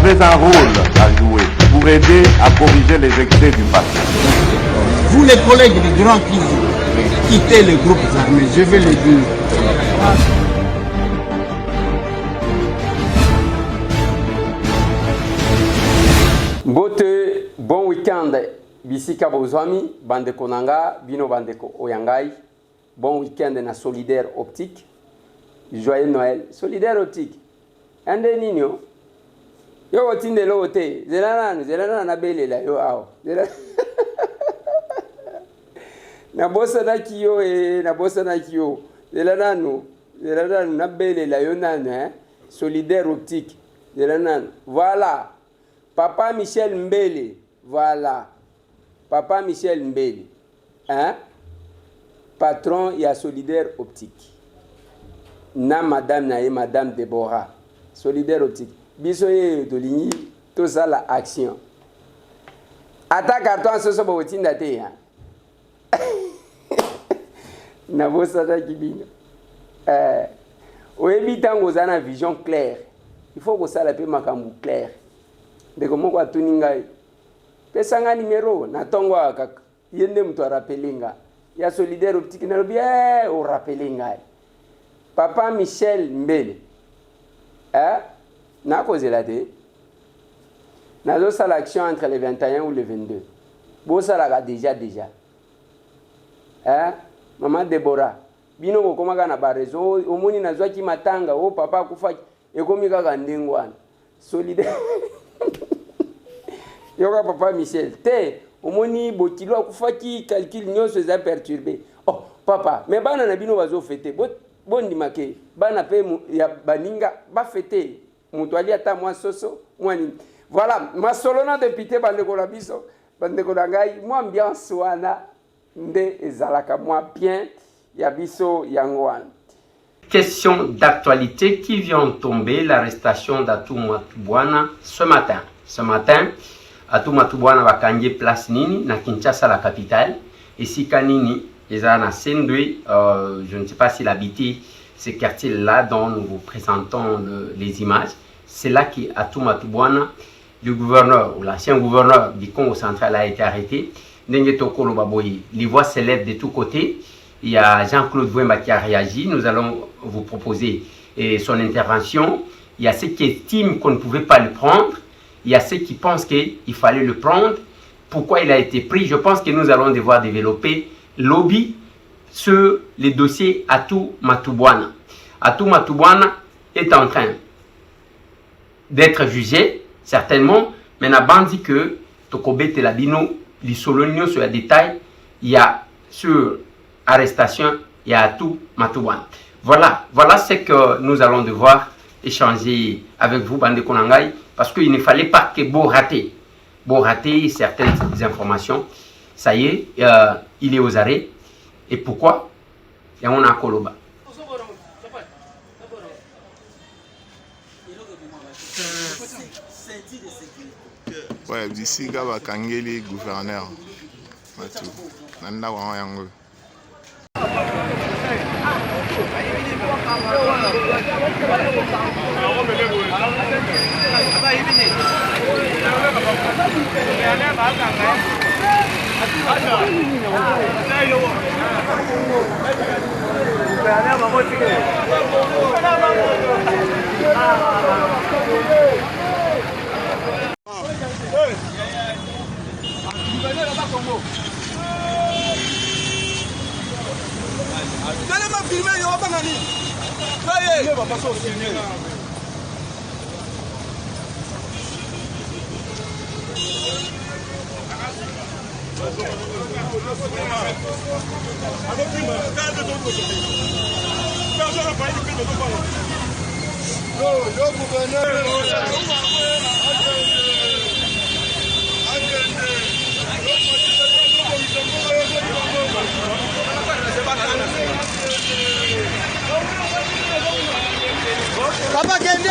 avez un rôle à jouer pour aider à corriger les excès du passé. Vous les collègues du Grand Kivu, quittez les groupes armés, je vais le dire. Mbote, bon week-end. Bisika bozwami, bande konanga, bino bande ko oyangai. Bon week-end na Solidaire Optique. Joyeux Noël. Solidaire Optique. Ande nino. Yo otinde lo ote. Zelana na bele la yo ao. Na bossa na kiyo na bossa na kiyo. Zelana na bele la yo nana, Solidaire Optique. Zelana. Voilà. Papa Michel Mbele, voilà. Papa Michel Mbele, hein? Patron et Solidaire Optique. Na madame na madame Deborah. Solidaire Optique. Bisoye Dolini, tout ça la action. Attaque carton ce soir au tindate, hein? Na bossa da kibino. Oyebi tango zana vision claire. Il faut que ça la paix makambu clair. De comment quoi tuningai pesanga numéro na tongwa kaka yende mtu arapelinga ya Solidaire Optique na bien o rapelinga Papa Michel Mbele na kozela te na zo sala action entre le 21 ou le 22 bo sala déjà Maman Deborah bino ko komaka na ba réseau omoni na zwaki matanga o papa kufa ekomi kaka ndengwana Solidaire Yoga Papa Michel, te, omoni botilo akufaki calcul nyonso eza perturbé. Oh, papa, mais bana na bino bazo fêter. Bon dimake, bana pe ya baninga ba fêter. Mutu ali ata mwa soso, mwani. Voilà, masolona depuis te bande ko la biso, bande ko ngai, moi ambiance wana nde ezalaka moi bien ya biso yangwan. Question d'actualité qui vient tomber, l'arrestation d'Atou Matubwana ce matin. Ce matin, Atou Matubwana va gagner place nini na Kinshasa, la capitale. Et si Kanini est à Sendwe, je ne sais pas s'il habitait ce quartier-là dont nous vous présentons les images. C'est là qu'Atou Matubwana, le gouverneur ou l'ancien gouverneur du Congo central a été arrêté. Les voix s'élèvent de tous côtés. Il y a Jean-Claude Vouemba qui a réagi. Nous allons vous proposer son intervention. Il y a ceux qui estiment qu'on ne pouvait pas le prendre. Il y a ceux qui pensent qu'il fallait le prendre. Pourquoi il a été pris? Je pense que nous allons devoir développer lobby sur les dossiers Atou Matubwana. Atou Matubwana est en train d'être jugé, certainement, mais n'a pas dit que Tokobe Telabino, les solonions sur les détails, il y a sur arrestation, il y a Atou Matubwana. Voilà ce que nous allons devoir échanger avec vous, Bande Konangai, parce qu'il ne fallait pas que Beau rater certaines informations. Ça y est, il est aux arrêts. Et pourquoi? Il y a un Koloba. Ouais, d'ici, Gaba Kangeli, gouverneur. Nanda Wanyango. Papa Kende.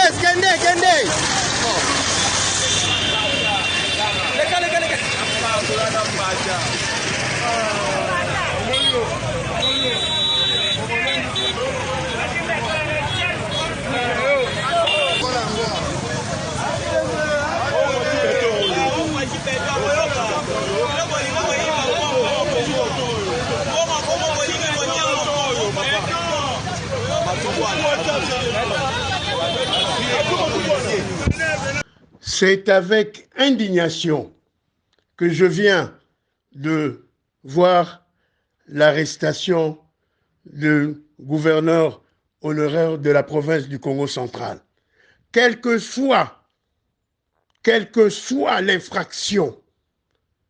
C'est avec indignation que je viens de voir l'arrestation du gouverneur honoraire de la province du Congo central. Quelle que soit l'infraction,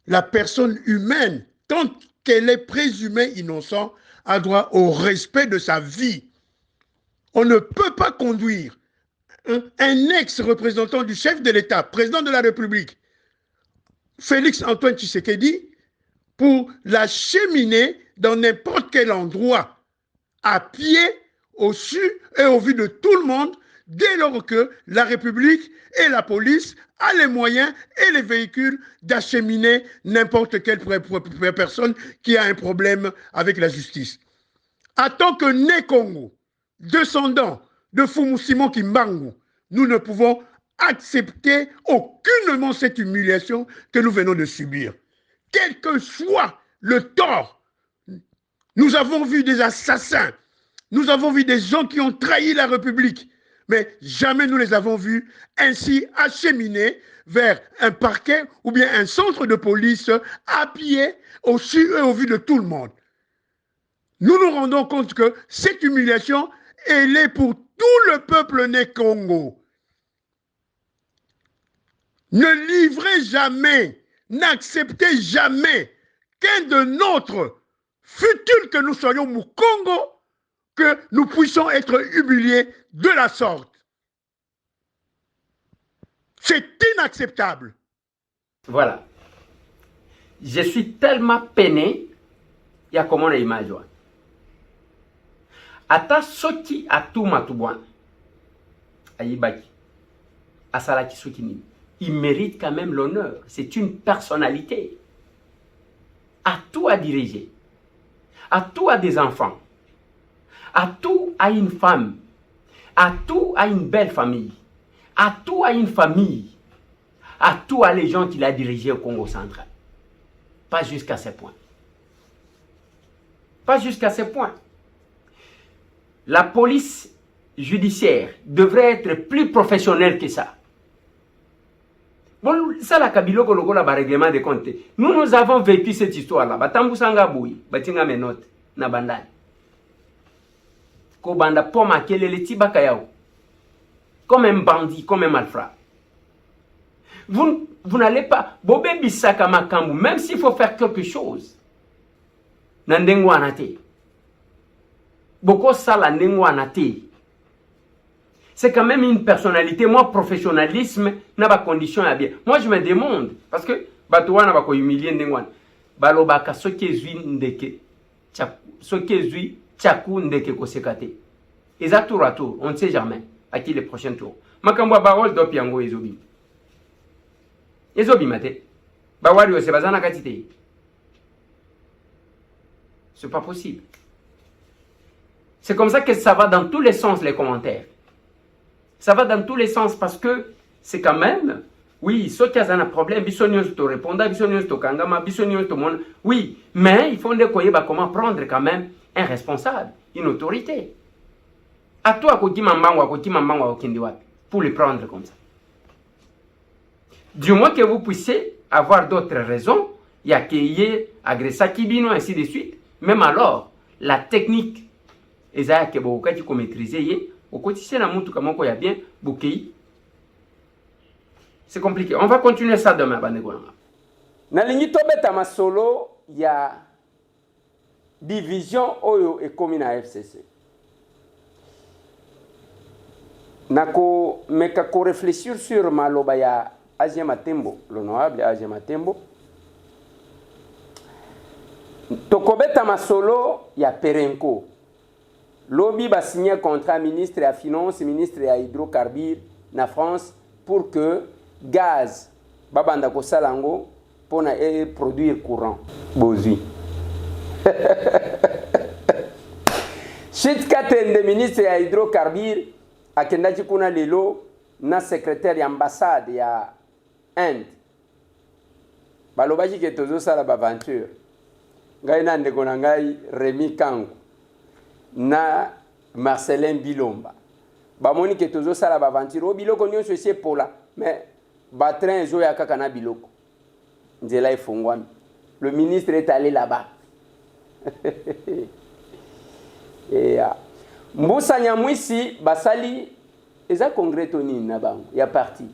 la personne humaine, tant qu'elle est présumée innocente, a droit au respect de sa vie. On ne peut pas conduire un ex-représentant du chef de l'État, président de la République, Félix Antoine Tshisekedi, pour l'acheminer dans n'importe quel endroit, à pied, au su et au vu de tout le monde, dès lors que la République et la police ont les moyens et les véhicules d'acheminer n'importe quelle personne qui a un problème avec la justice. En tant que Né Congo, descendant de Fumu Simon Kimbangu, nous ne pouvons accepter aucunement cette humiliation que nous venons de subir. Quel que soit le tort, nous avons vu des assassins, nous avons vu des gens qui ont trahi la République, mais jamais nous les avons vus ainsi acheminés vers un parquet ou bien un centre de police à pied, au su et au vu de tout le monde. Nous nous rendons compte que cette humiliation, elle est pour tout le peuple Né Congo. Ne livrez jamais, n'acceptez jamais qu'un de notre futur que nous soyons au Congo, que nous puissions être humiliés de la sorte. C'est inacceptable. Voilà. Je suis tellement peiné, il y a comment l'image. Ata soki atuma tubwana. Ayibaki. Asalaki soki nini. Il mérite quand même l'honneur. C'est une personnalité. À tout à diriger. À tout à des enfants. À tout à une femme. À tout à une belle famille. À tout à une famille. À tout à les gens qu'il a dirigés au Congo central. Pas jusqu'à ce point. Pas jusqu'à ce point. La police judiciaire devrait être plus professionnelle que ça. Bon, ça la Kabilo Koloko la règlement de compte. Nous avons vécu cette histoire-là. Batambu sanga boui, batinga menote, na bandai. Ko banda poma kelele tibaka yao. Comme un bandit, comme un malfrat. Vous n'allez pas, Bobé Bissaka Makambu, même s'il faut faire quelque chose. Nandengo anate. Boko sala nengo anate. C'est quand même une personnalité. Moi, professionnalisme, n'a pas condition à bien. Moi, je me demande, parce que, Batouana va ko humilier ndengwan. Balobaka soke zui ndeke, soke zui tchakou ndeke kosekate. Eza tour à tour, on ne sait jamais à qui les prochains tours. Makambo barol dopi yango ezobi. Ezobi mate. Bawari o sebazana katite. C'est pas possible. C'est comme ça que ça va dans tous les sens, les commentaires. Ça va dans tous les sens parce que c'est quand même, oui, ce qui a un problème, bisogno te répondre, bisogno te kangama, bisogno te mon. Oui, mais il faut comment prendre quand même un responsable, une autorité. À toi, pour le prendre comme ça. Du moins que vous puissiez avoir d'autres raisons, il y a qu'il y ait agressa kibino, ainsi de suite. Même alors, la technique, Esaïe que vous avez maîtrisé, au quotidien, bien, c'est compliqué. On va continuer ça demain. Na lingi tobeta masolo ya division oyo ekomi na FCC. Nako meka ko réfléchir sur maloba ya Asia Matembo, l'honorable Asia Matembo. Tokobeta masolo ya Perenco. Lobby va signer un contrat ministre à finance, ministre à hydrocarbures na France pour que gaz babanda ko salango pour produire courant. Bozui. Chit katende ministre à hydrocarbures akendaki kuna lelo na secrétaire d'ambassade ya Inde. Balobaki ke tozo sala baventure. Ngai na ndeko na ngai Rémi Kangu na Marcelin Bilomba. Bamoni ke tozo sala baventure o biloko nyonso ese pola mais Batrin Zoya Kakana Biloko. Nzela Efongwami. Le ministre est allé là-bas. Et Mboussa Nyamwisi, Basali, Eza congrès Tony Nabango, il y a parti.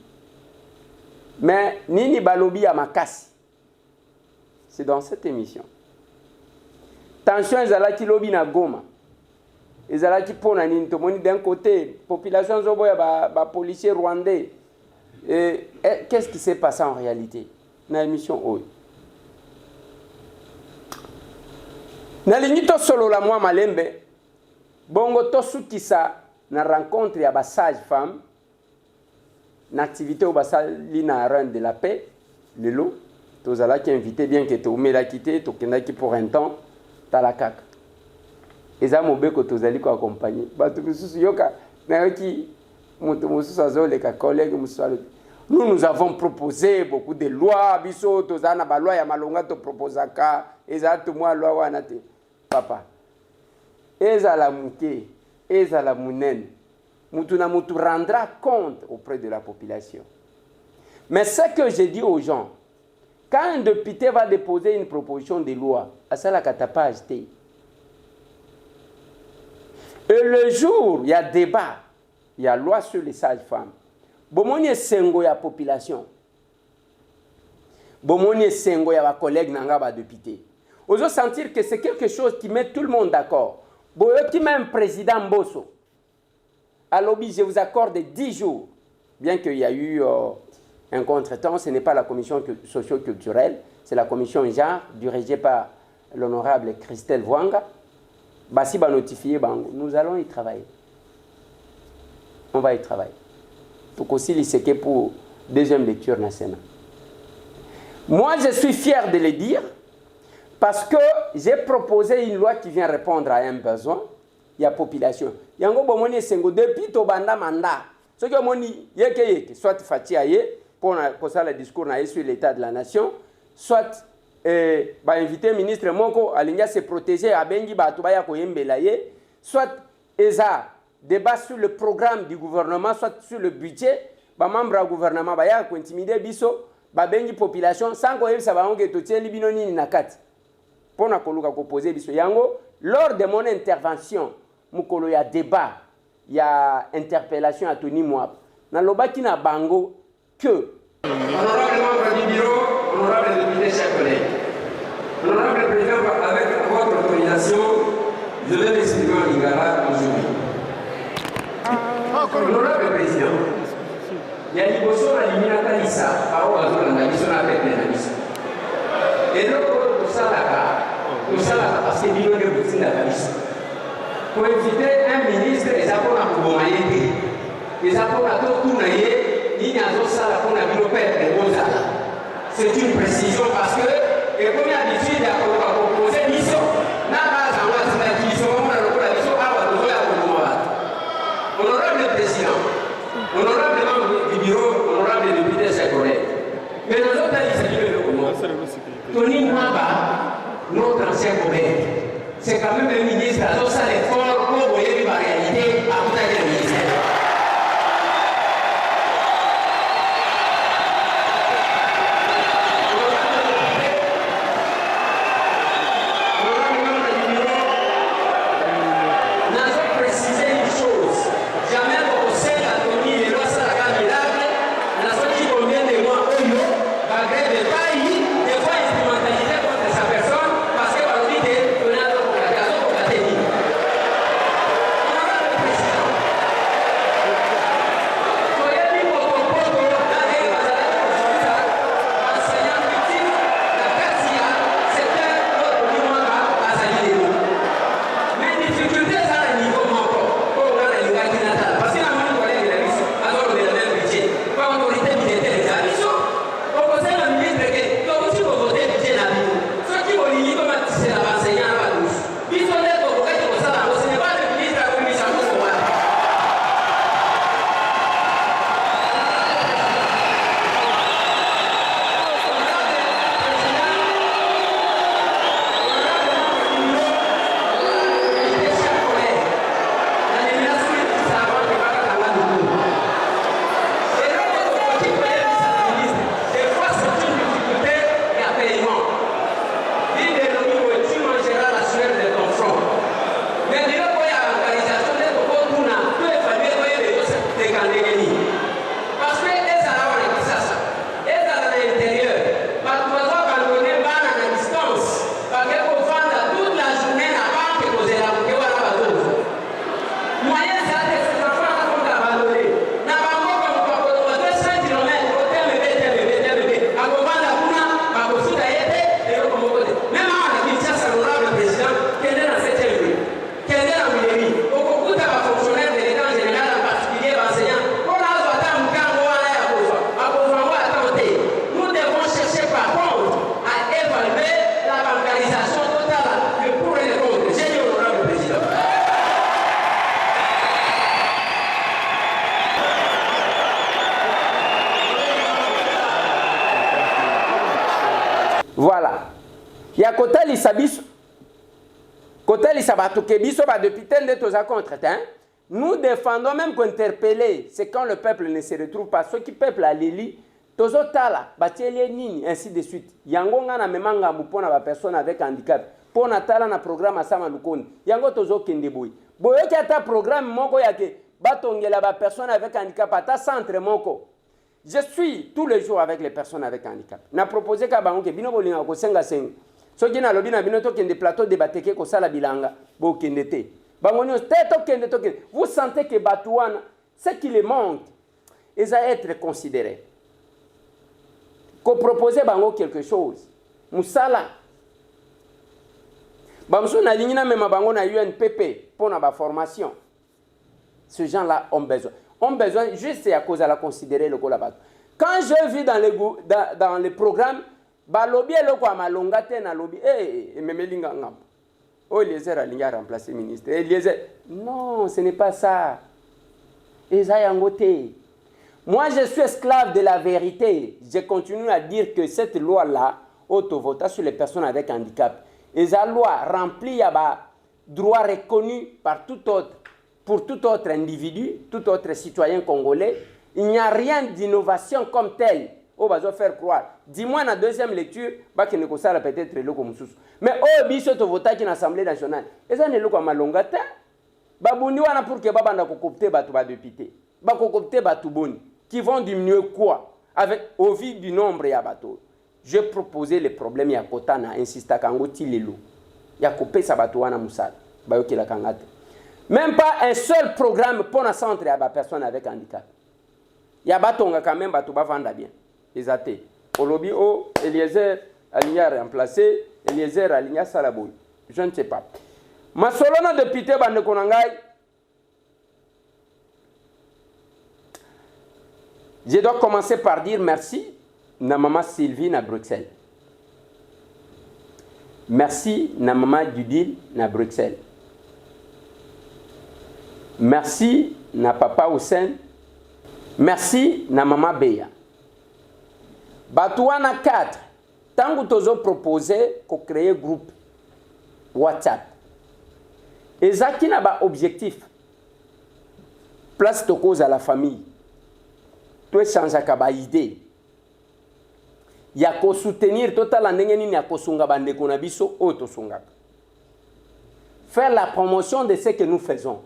Mais Nini Balobi à Makasi. C'est dans cette émission. Tension Ezalaki Lobi na Goma. Ezalaki Pona Nini Tomoni d'un côté, population Zoboya, policier rwandais. Et qu'est-ce qui s'est passé en réalité dans l'émission Oyo? Dans l'émission solo la moi malembe, bongo to sukisa na rencontre ya ba sage femme, na activité au basali na reine de la paix, lelo, tozala qui invité bien que to mela quitté, to kendaki pour un temps, talakaka. Eza mobeko tozali ko accompagner. Ba to mususu yoka na yoki moto mususu azole ka collègue mususu. Nous avons proposé beaucoup de lois, biso tozana ba loi ya malonga to proposaka, eza to moi loi wana te. Papa. Eza la mouké, eza la mounen. Mutuna mutu rendra compte auprès de la population. Mais ce que j'ai dit aux gens, quand un député va déposer une proposition de loi, à ça la katapa acheté. Et le jour, il y a débat, il y a loi sur les sages-femmes. Bomoni sengo ya population. Bomoni sengo ya ba collègue nanga ba député. Vous allez sentir que c'est quelque chose qui met tout le monde d'accord. Qui même président Mbosso. À l'objet, je vous accorde 10 jours. Bien qu'il y a eu un contretemps, ce n'est pas la commission socio-culturelle, c'est la commission genre dirigée par l'honorable Christelle Vwanga. Bassi va notifier, nous allons y travailler. On va y travailler. Donc aussi, c'est pour deuxième lecture nationale. Moi, je suis fier de le dire. Parce que j'ai proposé une loi qui vient répondre à un besoin. Il y a population. Yango bomoni sengo depuis to banda mandat. Ce que moni yeke soit Fatia ye pour ça le discours na sur l'état de la nation, soit inviter ministre Moko alinga se protéger à bengi ba to ba ya ko yembela ye, soit eza débat sur le programme du gouvernement, soit sur le budget, ba membre du gouvernement ba ya ko intimider biso, ba bengi population sans ko yebisa ba onge to tieli bino nini nakati. Pour na koluka ko poser biso yango lors de mon intervention mukolo ya débat ya interpellation à Tony Mwap na lobaki na bango que honorable membre du bureau, honorable député, chers collègues, honorable président, avec votre autorisation, je vais m'exprimer en lingala aujourd'hui. Honorable président, il y a liboso na liminata isa ao azolanda biso na peuple na biso. Et donc parce que nous avons besoin de pour éviter un ministre, ils ont un peu de ils ont c'est une précision parce que, et comme d'habitude, il y a proposé mission, honorable président, honorable membre du bureau, honorable député, chers collègues, mais nous autres, il s'agit de comment Tony Mwamba, notre ancien collègue, c'est quand même un ministre à tout ça l'effort pour voyer la réalité à tout à le ministère. kotalisa biso kotalisa bato ke biso ba député nde toza contre hein. Nous défendons même qu'interpeller, c'est quand le peuple ne se retrouve pas. Ceux qui peuple à l'Élie, tozo tala, batieli nini, ainsi de suite. Yango ngana memanga mupona ba personne avec handicap. Pona tala na programme asama lukoni. Yango tozo kende boy. Boyo ki ata programme moko yake batongela ba personne avec handicap ata centre moko. Je suis tous les jours avec les personnes avec handicap. Na proposé ka bango ke bino bolinga ko senga senga. Soki na lobi na bino to kende plateau débateke ko sala bilanga bo kende te. Vous sentez que Batouana, ce qui les manque, ils à être considérés. Qu'on propose quelque chose. Moussala. Bamsou na ligne même bango na UNPP pour la formation. Ces gens-là ont besoin. Ont besoin juste à cause de la considérer le collaborateur. Quand je vis dans les programmes, balobi le quoi malongate na lobby eh memelinga ngam. Oh, Eliezer a remplacé le ministre. Eliezer, non, ce n'est pas ça. Moi, je suis esclave de la vérité. Je continue à dire que cette loi-là, auto-vota sur les personnes avec handicap, et la loi remplit un droit reconnu par tout autre, pour tout autre individu, tout autre citoyen congolais. Il n'y a rien d'innovation comme telle. On va faire croire. Dis-moi dans la deuxième lecture, qu'il ne peut peut-être le comme sous. Mais oh, biso to vota qui l'Assemblée nationale. Et ça ne le comme malongata. Babundi wana pour que babanda ko copter batu ba député. Ba ko copter batu boni qui vont diminuer quoi avec au vu du nombre ya bateau. Je proposais les problèmes ya kota na insista kango tilelo. Ya couper sa batu wana musala. Ba yoki la kangate. Même pas un seul programme pour un centre ya ba personne avec handicap. Ya batonga quand même batu ba vanda bien. Les athées. Olobi o Eliezer Aligna remplacé, Eliezer Aligna Salaboui. Je ne sais pas. Ma solona de Pité Bande Konangai. Je dois commencer par dire merci na maman Sylvie na Bruxelles. Merci na maman Judith na Bruxelles. Merci na papa Hussein. Merci na maman Beya. Batouana 4, tant que tu as proposé qu'on crée un groupe WhatsApp. Et ça qui n'a pas objectif. Place de cause à la famille. Tu es sans akaba idée. Il y a qu'à soutenir total la n'engeni ni à kosunga bande konabiso auto sunga. Faire la promotion de ce que nous faisons.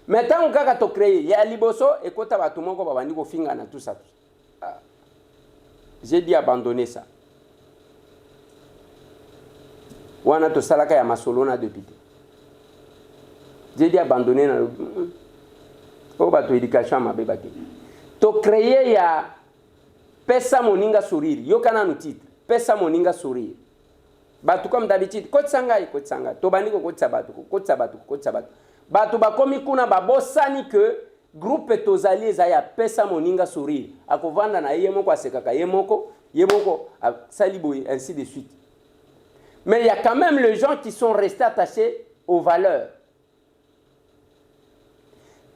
Maintenant on a créé, il y a liboso et kota batumo ko babandi ko finga na tout ça. J'ai dit abandonner ça. Wana to salaka ya masolona depuis. J'ai dit abandonner na o ba to éducation ma bebaki. To créer ya pesa moninga sourire. Yo kana no titre. Pesa moninga sourire. Batu comme d'habitude, kotsanga. To bandi ko kotsa batu. Batu ba komi kuna ba bosani que groupe tozali ya pesa moninga sourire akovanda na yemoko asekaka yemoko saliboy ainsi de suite. Mais il y a quand même les gens qui sont restés attachés aux valeurs.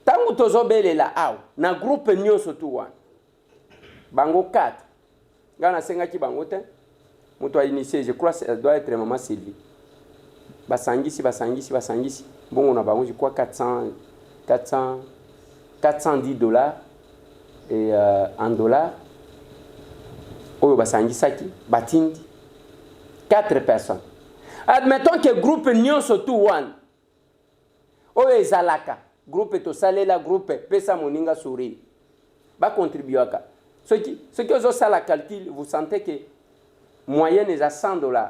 Tangu tozobele la aw na groupe nyonso tu wana bango 4 ngana senga ki bango te muto a initié, je crois ça doit être maman Sylvie basangisi bongo na bango je crois 410 $, et en dollars, oyo basangisaki, batindi, 4 personnes. Admettons que groupe nyonso tu wan, oyo ezalaka, groupe tosalela, groupe pesa moninga sourire, ba contribuaka. Ceux qui ont ça la calcul, vous sentez que moyenne est à $100.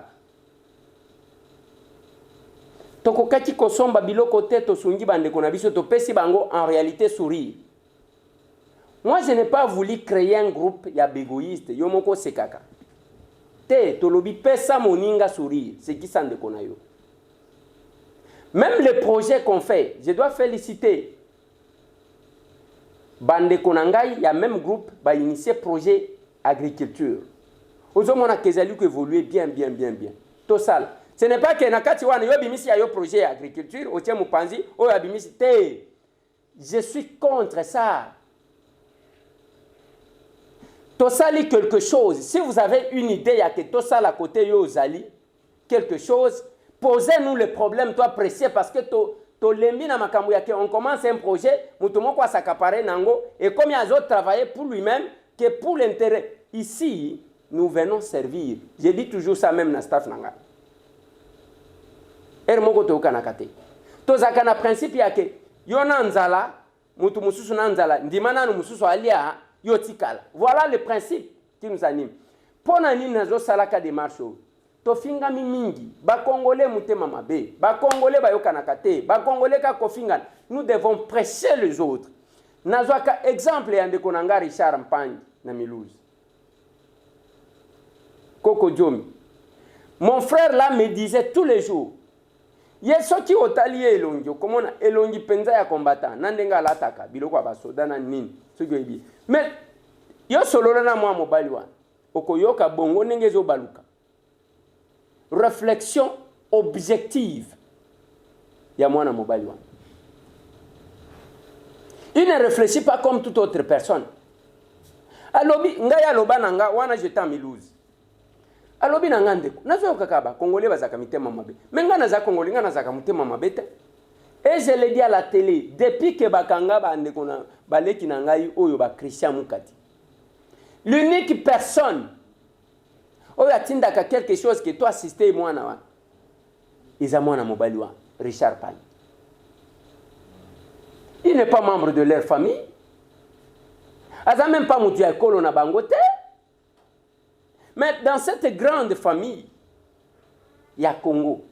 Tokokaki kosomba biloko te tosungi bande konabiso to pesi bango en réalité sourire. Moi je n'ai pas voulu créer un groupe ya bégoïste yomoko sekaka. Te tolobi pesa moninga sourire, c'est qui s'en déconne yo. Même les projets qu'on fait, je dois féliciter bande konangai, il y a même groupe ba initié projet agriculture. Ozomona kezali ko évoluer bien. To sala. Ce n'est pas que nakati wana yo bimisi ya yo projet agriculture, o tient mupanzi, o ya bimisi te. Je suis contre ça. Tosali quelque chose. Si vous avez une idée, il y a que Tosala à côté yo zali, quelque chose, posez-nous le problème, toi précis, parce que on commence un projet, on s'accaparer nango, et comme il y a d'autres travailler pour lui-même, que pour l'intérêt. Ici, nous venons servir. Je dis toujours ça même dans le staff nanga. Ermoko to kanakate. To zakana principe yake. Yona nzala, mutu mususu na nzala, ndimana no mususu alia yotikala. Voilà le principe qui nous anime. Pona nini nazo salaka démarche. To finga mingi, ba congolais mutema mabe, ba congolais ba yokanakate, ba congolais ka kofinga. Nous devons prêcher les autres. Nazo ka exemple yande konanga Richard Mpangi na Milouze. Koko Djomi. Mon frère là me disait tous les jours, yeso ki otali elongi, comment on elongi penza ya combattant, nandenga lataka, biloko basoda na nini, ce que dit. Mais yo solo na moi mobali wana, okoyoka bongo ndenge zo baluka. Réflexion objective ya mwana mobali wana. Il ne réfléchit pas comme toute autre personne. Alobi ngaya loba nanga wana jeta Milouze. Alobi na ngandeko nazo kakaba congolais bazaka mitema mabe menga naza congolais nga nazaka mitema mabe te. Et je l'ai dit à la télé depuis que bakanga bandeko na baleki na ngai oyo ba Christian Mukati, l'unique personne oyo atindaka quelque chose que toi assister mwana wa iza mwana mobali wa Richard Pani. Il n'est pas membre de leur famille, aza même pas mutu ya ekolo na bango te. Mais dans cette grande famille, il y a Congo.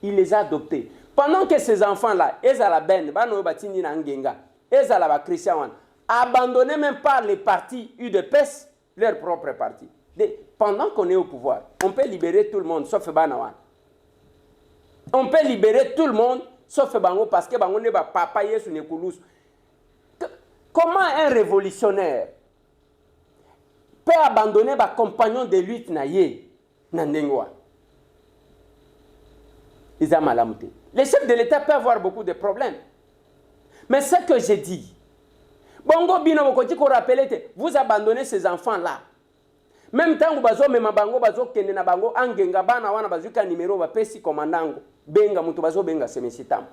Il les a adoptés. Pendant que ces enfants-là, Ezala Ben, Bano Batini Nangenga, Ezala Bakristian, abandonnaient même pas les partis UDPS, leur propre parti. Pendant qu'on est au pouvoir, on peut libérer tout le monde, sauf Banawan. On peut libérer tout le monde, sauf Bango, parce que Bango n'est pas papa Yesu Nekoulouz. Comment un révolutionnaire peut abandonner ma compagnon de lutte naye nandengwa? Ils ont malamouté. Les chefs de l'État peuvent avoir beaucoup de problèmes. Mais ce que j'ai dit, Bongo Bino Bokoti ko rappelé, vous abandonnez ces enfants-là. Même temps où bazo mema bango bazo kende na bango angenga bana wana bazuka numéro ba pesi commandant benga mutu bazo benga semesitam.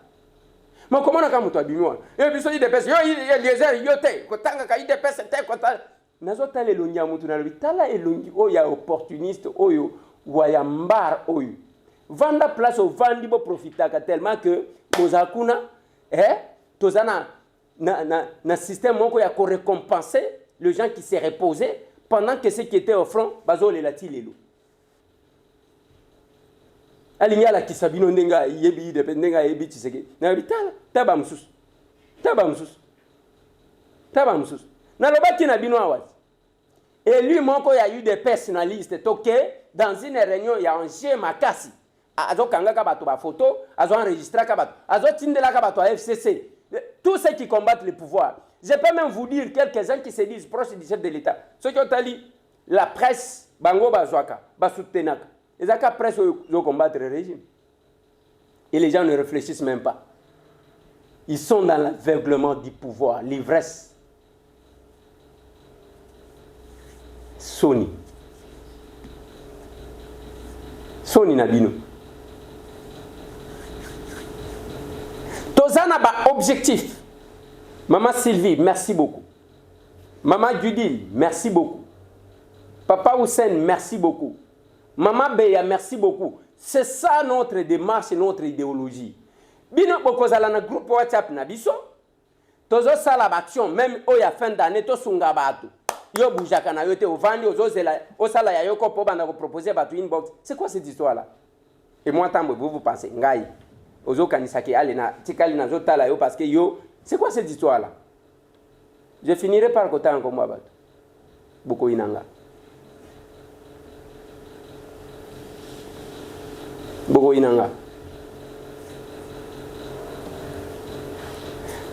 Mais comment on a mutu abimwa? Et biso di depese yo Eliezer yote kotanga ka idepese te kota. Nazota le longi amutu na bitala elongi oya opportuniste oyo wayambar oyo. Vanda place au vandi bo profitaka tellement que mozakuna tozana na système moko ya ko récompenser les gens qui s'est reposé pendant que ceux qui étaient au front bazo le lati lelo. Alinya la kisabino ndenga yebi de ndenga yebi tiseke. Na bitala taba mususu. Na lobaki na bino awati. Et lui moko ya eu des personnalistes toqué dans une réunion ya Angers Makasi. Azo kangaka bato ba photo, azo enregistrer ka bato, azo tindela ka bato à FCC. Tous ceux qui combattent le pouvoir. Je peux même vous dire quelques-uns qui se disent proches du chef de l'État. Ceux qui ont dit la presse bango bazwaka, basoutenaka. Les aka presse au combattre le régime. Et les gens ne réfléchissent même pas. Ils sont dans l'aveuglement du pouvoir, l'ivresse. Sony Nabino. Tozana ba objectif. Maman Sylvie, merci beaucoup. Maman Judil, merci beaucoup. Papa Hussein, merci beaucoup. Maman Beya, merci beaucoup. C'est ça notre démarche et notre idéologie. Bino bokozala na groupe WhatsApp na biso. Tozo sala action même oya fin d'année to sunga bato. Yo boujaka na yote ovandi ozozela osala ya yoko po banda ko proposer batu inbox. C'est quoi cette histoire là? Et moi tambo vous pensez ngai ozo kanisaki ale na tikali na zotala yo parce que yo c'est quoi cette histoire là? Je finirai par kota en komba bato. Boko inanga. Boko inanga.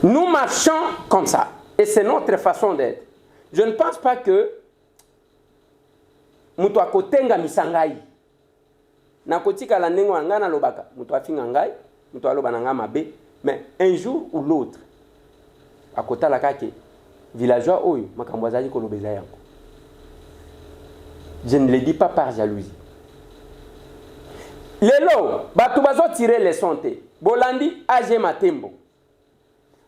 Nous marchons comme ça et c'est notre façon d'être. Je ne pense pas que mutu akotenga misangai. Na kotika la nengo ngana lobaka, mutu afinga ngai, mutu aloba nanga mabe, mais un jour ou l'autre akota la kake villageois oyo makambo azali ko lobeza yango. Je ne le dis pas par jalousie. Lelo, batu bazo tirer les santé. Bolandi, AG Matembo.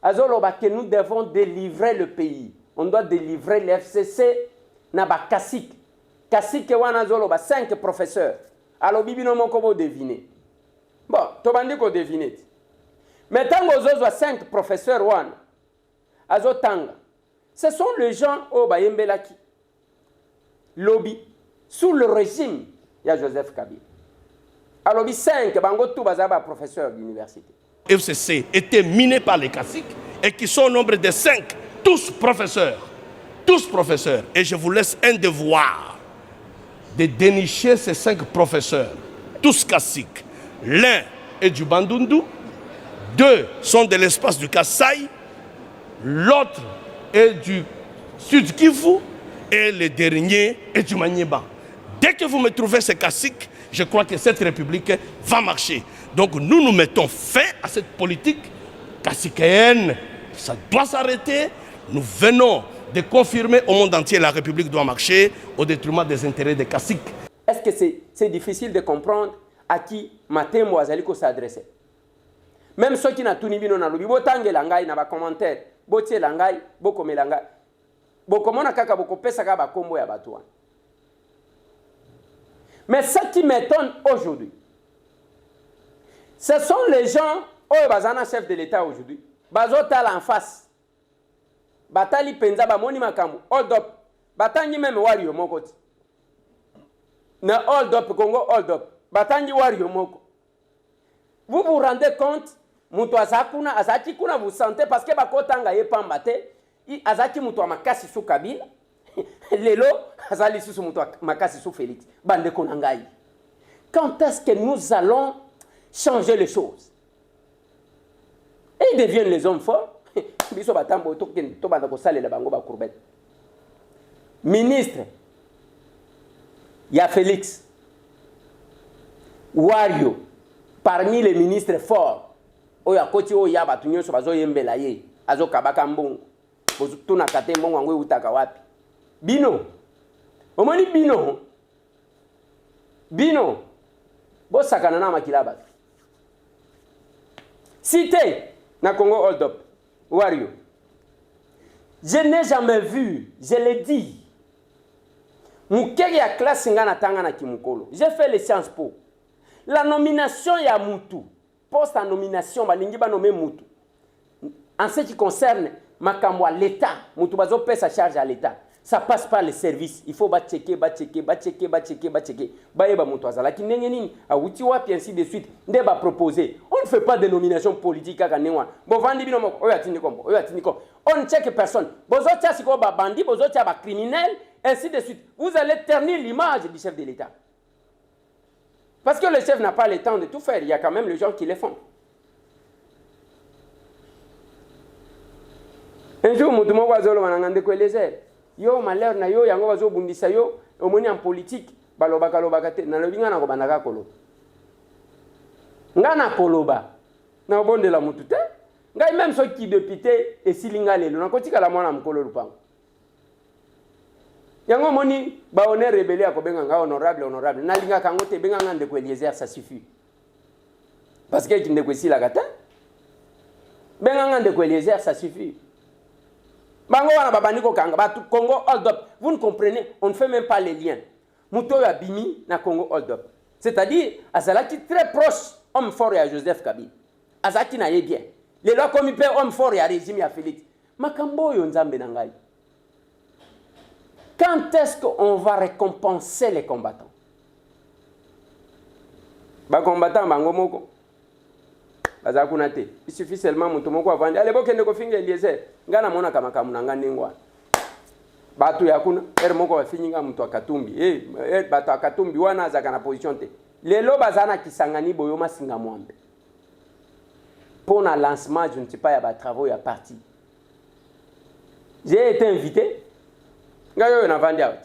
Azoloba que nous devons délivrer le pays. On doit délivrer le FCC. Naba Kassik. Kassik wana zoloba 5 professeurs. Alors bibino moko bo deviner. Bon, tobandi ko deviner. Mais tant que 5 professeurs wana. Azotanga. Ce sont les gens au Bayembelaki. Lobby. Sous le régime, il y a Joseph Kabila. Alors, 5, bango tout bazaba professeur d'université. FCC était miné par les caciques et qui sont au nombre de 5, tous professeurs. Tous professeurs. Et je vous laisse un devoir de dénicher ces 5 professeurs, tous caciques. L'un est du Bandundu, 2 sont de l'espace du Kasaï, l'autre est du Sud Kivu et le dernier est du Manieba. Dès que vous me trouvez ces caciques, je crois que cette république va marcher. Donc nous nous mettons fin à cette politique caciquéenne. Ça doit s'arrêter. Nous venons de confirmer au monde entier que la république doit marcher au détriment des intérêts des caciques. Est-ce que c'est difficile de comprendre à qui Matembo Azaliko s'adressait? Même ceux qui n'ont tout ni bino na lobi, botange langai na ba commentaire, botie langai, bokome langai. Bokomona kaka bokopesa ka ba kombo ya batouan. Mais ce qui m'étonne aujourd'hui, ce sont les gens, oh, bazana chef de l'État aujourd'hui, bazotala en face, batali penza ba moni makambo, hold up, batangi même wario moko. Na hold up Congo hold up, batangi wario moko. Vous vous rendez compte, mutu azakuna, azaki kuna vous sentez parce que bakotanga yepambate, azaki mutu makasi sou Kabila. Lelo, azali sous mutu makasi sous Félix. Bande konangai. Quand est-ce que nous allons changer les choses? Et ils deviennent les hommes forts. Biso batambo to banda ko sale la bango ba courbette. Ministre, il y a Félix. Wario, parmi les ministres forts, oya koti oya batu nyonso bazo yembela ye, azo kabaka mbongo. Bozu tuna kate mbongo ngwe utaka wapi? Bino. Omoni bino. Bino. Bosakana na makilaba. Cité na Congo hold up. Wario. Je n'ai jamais vu, je l'ai dit. Mukeri ya classe ngana tanga na kimukolo. J'ai fait les sciences po. La nomination ya Moutou. Poste en nomination balingi ba nommer Moutou. En ce qui concerne makambo à l'État, Moutou bazo paie sa charge à l'État. Ça passe par les services. Il faut checker. Ba yeba Moutou azala ki ndenge nini a wuti wapi ainsi de suite. Nde ba proposer. On ne fait pas de nomination politique à Kanengwa. Bo vandi bino moko oyo atindi kombo, oyo atindi kombo. On ne check personne. Bozo tia siko ba bandi, bozo tia ba criminel, ainsi de suite. Vous allez ternir l'image du chef de l'État. Parce que le chef n'a pas le temps de tout faire. Il y a quand même les gens qui le font. Un jour, Moutou moko azolo manangande ko elezer. Yo malheur na yo yango bazo bundisa yo omoni en politique balobaka te na lobinga na ko bandaka kolo. Ngana koloba na obondela mutu te. Ngai même ceux qui député et silinga lelo na kotika la mwana mkolo lupango. Yango moni ba honneur rebelle ya ko benga nga honorable na linga kango te benga ngande ko Eliezer, ça suffit. Parce que kinde ko sila kata. Benga ngande ko Eliezer, ça suffit. Bango wana babaniko kanga batu Congo hold up. Vous ne comprenez, on ne fait même pas les liens. Muto ya bimi na Congo hold up. C'est-à-dire azalaki très proche homme fort ya Joseph Kabila. Azaki na ye bien. Les lois comme il peut homme fort ya régime ya Félix. Makambo yo nzambe na ngai. Quand est-ce qu'on va récompenser les combattants? Ba combattant bango moko. Il suffit seulement mutu moko avandi. Allez bokende ko finga Eliezer. Ngana mona kama kamunanga ningwa. Batu yakuna moko bafinyinga mutu akatumbi. Batu akatumbi wana azaka na position te. Lelo bazana kisangani boyoma singa mwambe. Pour un lancement, je ne sais pas, il y a des travaux, il y a parti. J'ai été invité. Ngayo na vandi out.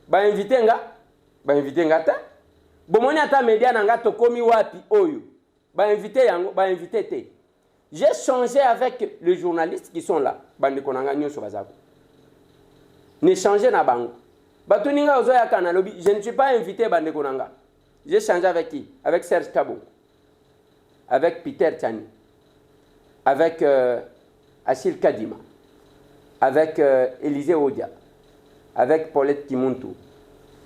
Ba invité nga ta. Bomoni ata media nanga tokomi wapi oyo. Ba invité yango, ba invité te. J'ai changé avec les journalistes qui sont là. Bande konanga nyoso bazako. Ne changer na bango. Batuninga ozoya kana lobi, je ne suis pas invité bande konanga. J'ai changé avec qui? Avec Serge Kabo, avec Peter Tchani, avec Achille Kadima, avec Élisée Odia, avec Paulette Kimuntu,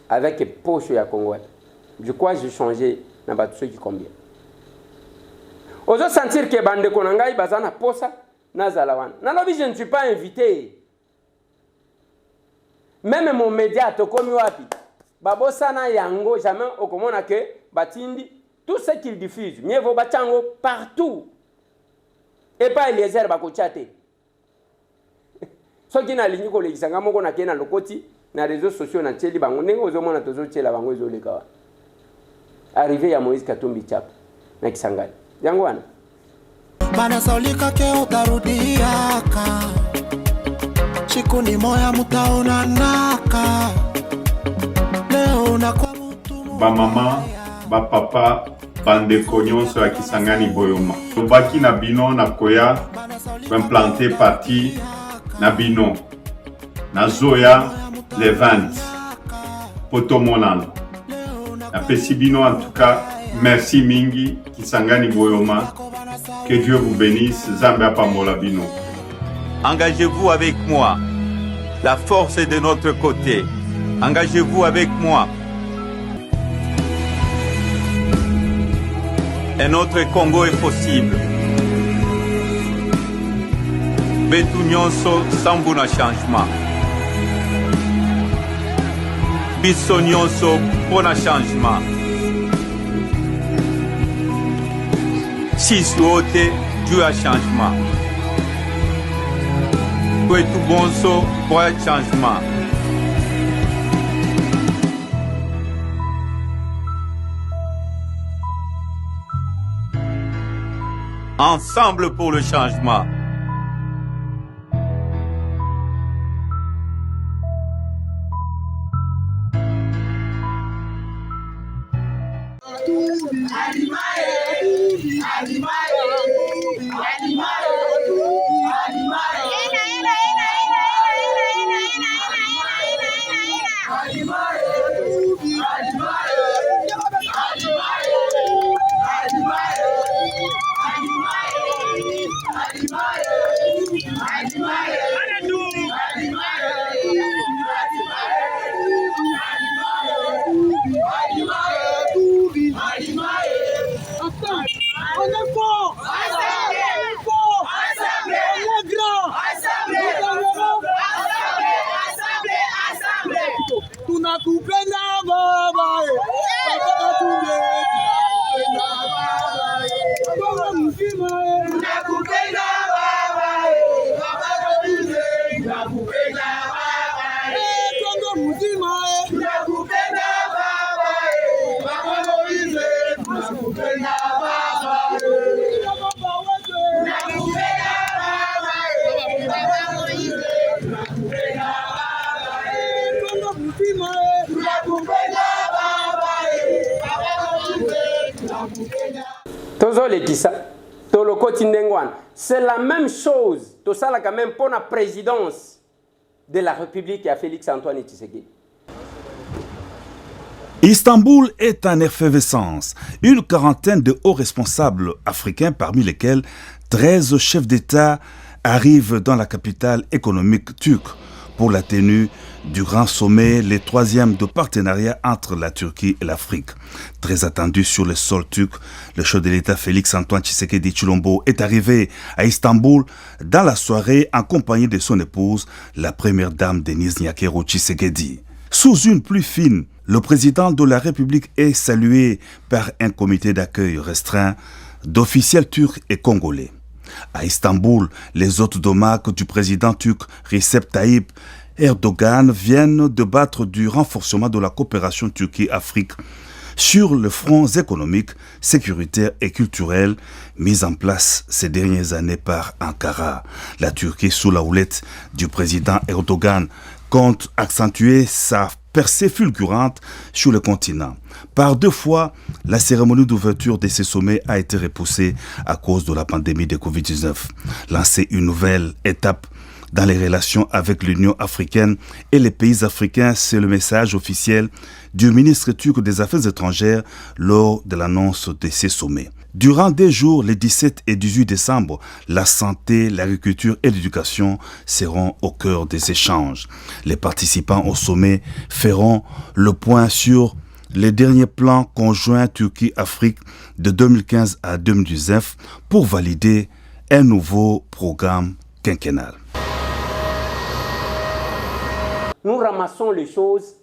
avec Pocho Yakongwe. Je crois que j'ai changé dans ceux qui combien. Ozo sentir que bande konangai bazana posa na zalawan. Nalobi je ne suis pas invité. Même mon média to komi wapi. Babosana yango jamais okomona que batindi tout ce qu'il diffuse. Mieux vaut bachango partout. Et pas Eliezer bakochate. So qui na ligne ko le kisanga moko na kena lokoti na réseaux sociaux na tcheli bango ndenge ozomona tozo tchela bango ezoleka. Arrivé ya Moïse Katumbi Chap na Kisangani. Yango wana. Bana saulika ke utarudiaka. Chikundi moya mutaona naka. Leo na kwa mtu ba mama, ba papa, bandeko nyonso ya Kisangani Boyoma. Tobaki na bino na koya implanté parti na bino. Na zoya les 20. Potomonano. Na pesi bino en tout cas, merci mingi Kisangani Boyoma. Que Dieu vous bénisse, Zambia Pambola Bino. Engagez-vous avec moi. La force est de notre côté. Engagez-vous avec moi. Un autre Congo est possible. Betu nyonso sambuna changement. Biso nyonso pona changement. Si souhaitez Dieu a changement. Pour tout bon so pour un changement. Ensemble pour le changement. C'est la même chose. Tout ça là quand même pour la présidence de la République à Félix-Antoine Tshisekedi. Istanbul est en effervescence. Une quarantaine de hauts responsables africains, parmi lesquels 13 chefs d'État, arrivent dans la capitale économique turque pour la tenue du grand sommet, le troisième de partenariat entre la Turquie et l'Afrique. Très attendu sur le sol turc, le chef de l'État Félix-Antoine Tshisekedi Tshilombo est arrivé à Istanbul dans la soirée en compagnie de son épouse, la première dame Denise Nyakero Tshisekedi. Sous une pluie fine, le président de la République est salué par un comité d'accueil restreint d'officiels turcs et congolais. À Istanbul, les hôtes d'Omak du président turc Recep Tayyip Erdogan viennent débattre du renforcement de la coopération Turquie-Afrique sur les fronts économiques, sécuritaires et culturels mis en place ces dernières années par Ankara. La Turquie, sous la houlette du président Erdogan, compte accentuer sa percée fulgurante sur le continent. Par 2 fois, la cérémonie d'ouverture de ces sommets a été repoussée à cause de la pandémie de Covid-19. Lancer une nouvelle étape dans les relations avec l'Union africaine et les pays africains. C'est le message officiel du ministre turc des Affaires étrangères lors de l'annonce de ces sommets. Durant des jours, les 17 et 18 décembre, la santé, l'agriculture et l'éducation seront au cœur des échanges. Les participants au sommet feront le point sur les derniers plans conjoints Turquie-Afrique de 2015 à 2019 pour valider un nouveau programme quinquennal. Nous ramassons les choses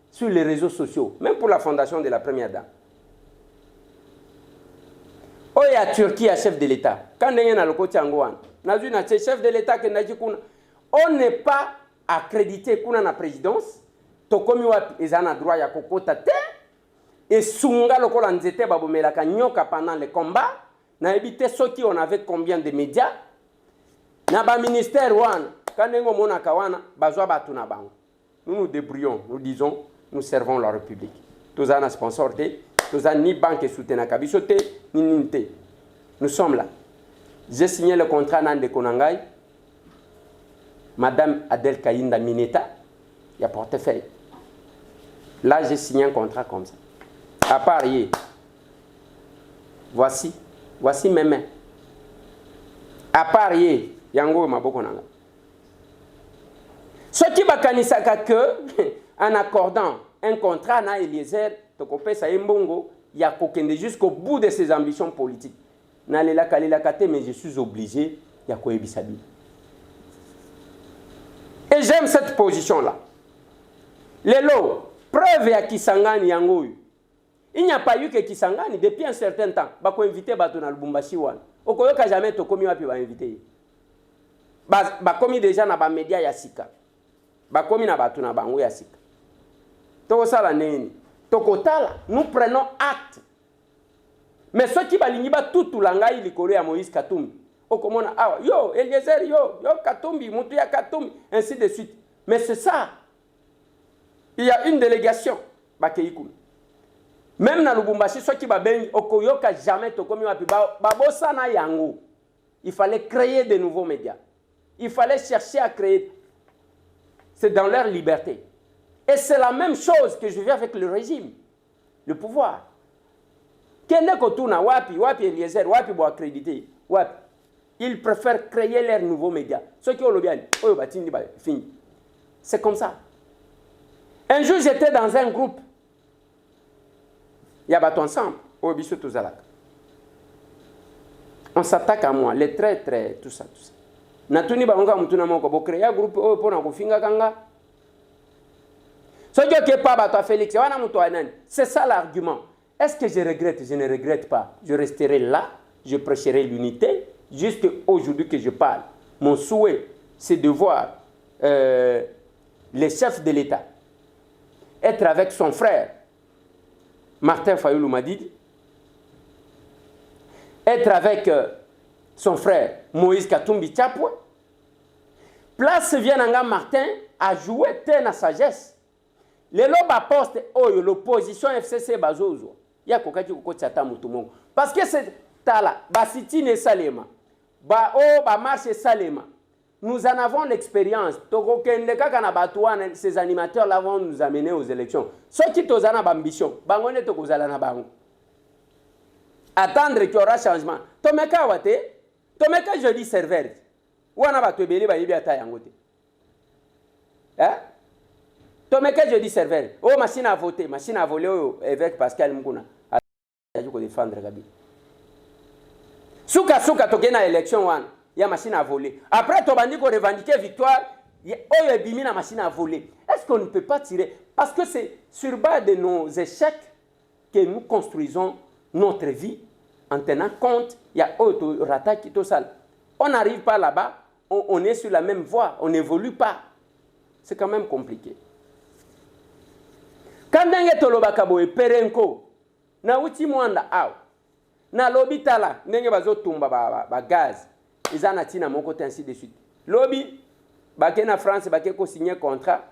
sur les réseaux sociaux, même pour la fondation de la Première Dame. Oh, il y a Turquie à chef de l'État. Quand on est dans le côté angouan, chef de l'État on n'est pas accrédité pour la présidence. Tokomi wapi ezana droit ya kokota te et sunga lokola nzete babomelaka nyoka pendant les combats na ebité soki on avait combien de médias na ba ministère wana kanengo mona kawana bazwa batu na bango. Nous nous débrouillons, nous disons nous servons la République. Tozana sponsor te, tozana ni banque soutena kabiso te ni ninte. Nous sommes là. J'ai signé le contrat nan de Konangai. Madame Adel Kayinda Mineta, il y a portefeuille. Là, j'ai signé un contrat comme ça. À part hier. Voici mes mains. À part hier, yango maboko nanga. Ce qui va kanisaka que, en accordant un contrat na Eliezer, tokope sa mbongo, il y a kokende jusqu'au bout de ses ambitions politiques. Na lela kalela kate, mais je suis obligé, il y a koebisabi. Et j'aime cette position-là. Les lots. Preuve à Kisangani Yangoui. Il n'y a pas eu que Kisangani depuis un certain temps. Bako invité Bato na Lubumbashi wan. Okoyoka jamais tokomi wapi ba invité. Bakomi déjà na ba média ya sika. Bakomi na Bato na bango ya sika. Toko sala neni. Toko tala, nous prenons acte. Mais ceux qui balingi ba tout langai likolo ya Moïse Katumbi. Okomona ah yo Eliezer yo Katumbi, mutu ya Katumbi, ainsi de suite. Mais c'est ça. Il y a une délégation. Même dans Lubumbashi, ceux qui babengi, okoyoka jamais tokomi wapi babosa na yango. Il fallait créer de nouveaux médias. Il fallait chercher à créer. C'est dans leur liberté. Et c'est la même chose que je vis avec le régime, le pouvoir. Kende kotuna wapi Eliezer, wapi bo accrédité, wapi. Ils préfèrent créer leurs nouveaux médias. Ceux qui ont le bien, fini. C'est comme ça. Un jour, j'étais dans un groupe. Il y a battu ensemble. On s'attaque à moi, les traits, tout ça. Natuni bangonga mutuna moko bo créer un groupe pour na kofinga kanga. Ce qui est pas battu Félix, wana muto anani. C'est ça l'argument. Est-ce que je regrette? Je ne regrette pas. Je resterai là, je prêcherai l'unité. Juste aujourd'hui que je parle, mon souhait, c'est de voir les chefs de l'État être avec son frère, Martin Fayoulou Madidi, être avec son frère, Moïse Katumbi Tchapwe. Place Viananga Martin a joué na sagesse. Les loba poste l'opposition FCC bazozo. Ya kokaki kokoti ata mutumongo. Parce que c'est tala, basitine salema. Ba marche salema. Nous en avons l'expérience. Ces animateurs-là vont nous amener aux élections. Ceux qui ont l'ambition, attendre qu'il y aura changement. Tomeka wate, Tomeka je dis serveur. Ou on a battu belé ba yibi ata yangote. Hein? Tomeka je dis serveur. Oh machine à voter, machine à voler avec Pascal Mukuna. Ajo ko défendre Gabi. Souka tokena élection wana. Il y a machine à voler. Après, tu vas revendiquer victoire. Il y a une machine à voler. Est-ce qu'on ne peut pas tirer? Parce que c'est sur base de nos échecs que nous construisons notre vie en tenant compte. Il y a autre rata qui tout ça. On n'arrive pas là-bas. On est sur la même voie. On n'évolue pas. C'est quand même compliqué. Quand on est au Perenko, na uti mwanda aw. Na lobitala, nenge bazotumba ba gaz. Ils en attirent à mon côté ainsi de suite. Lobby, en France, il ko signer contrat,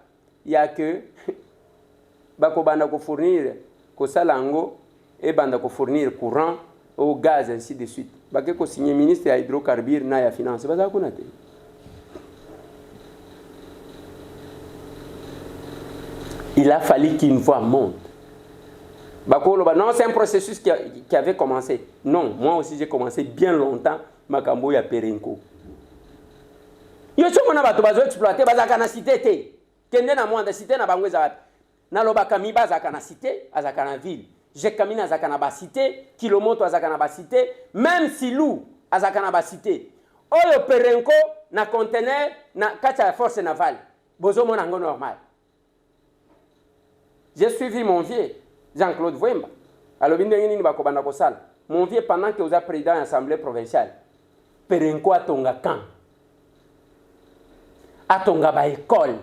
il y a que bako banda ko fournir ko salango et banda ko fournir courant au gaz ainsi de suite. Bako ko signer ministre à hydrocarbures na ya finance, baza ko naté. il a fallu qu'une voix monte. Non, c'est un processus qui avait commencé. Non, moi aussi j'ai commencé bien longtemps. Makambo ya Perenco. Yo chomona bato bazo exploiter bazaka na cité te. Kende na mwanda cité na bango ezaka. Na lobaka mi bazaka na cité, azaka na ville. J'ai kamina azaka na ba cité, Kilomoto azaka na ba cité, même Silou azaka na ba cité. Oyo Perenco na conteneur na kacha force navale. Bozo mona ngo normal. J'ai suivi mon vieux Jean-Claude Vwemba. Alors bindengini bakobanda kosala. Mon vieux pendant que vous êtes président de l'Assemblée provinciale. Perenco atonga camp. Atonga ba école.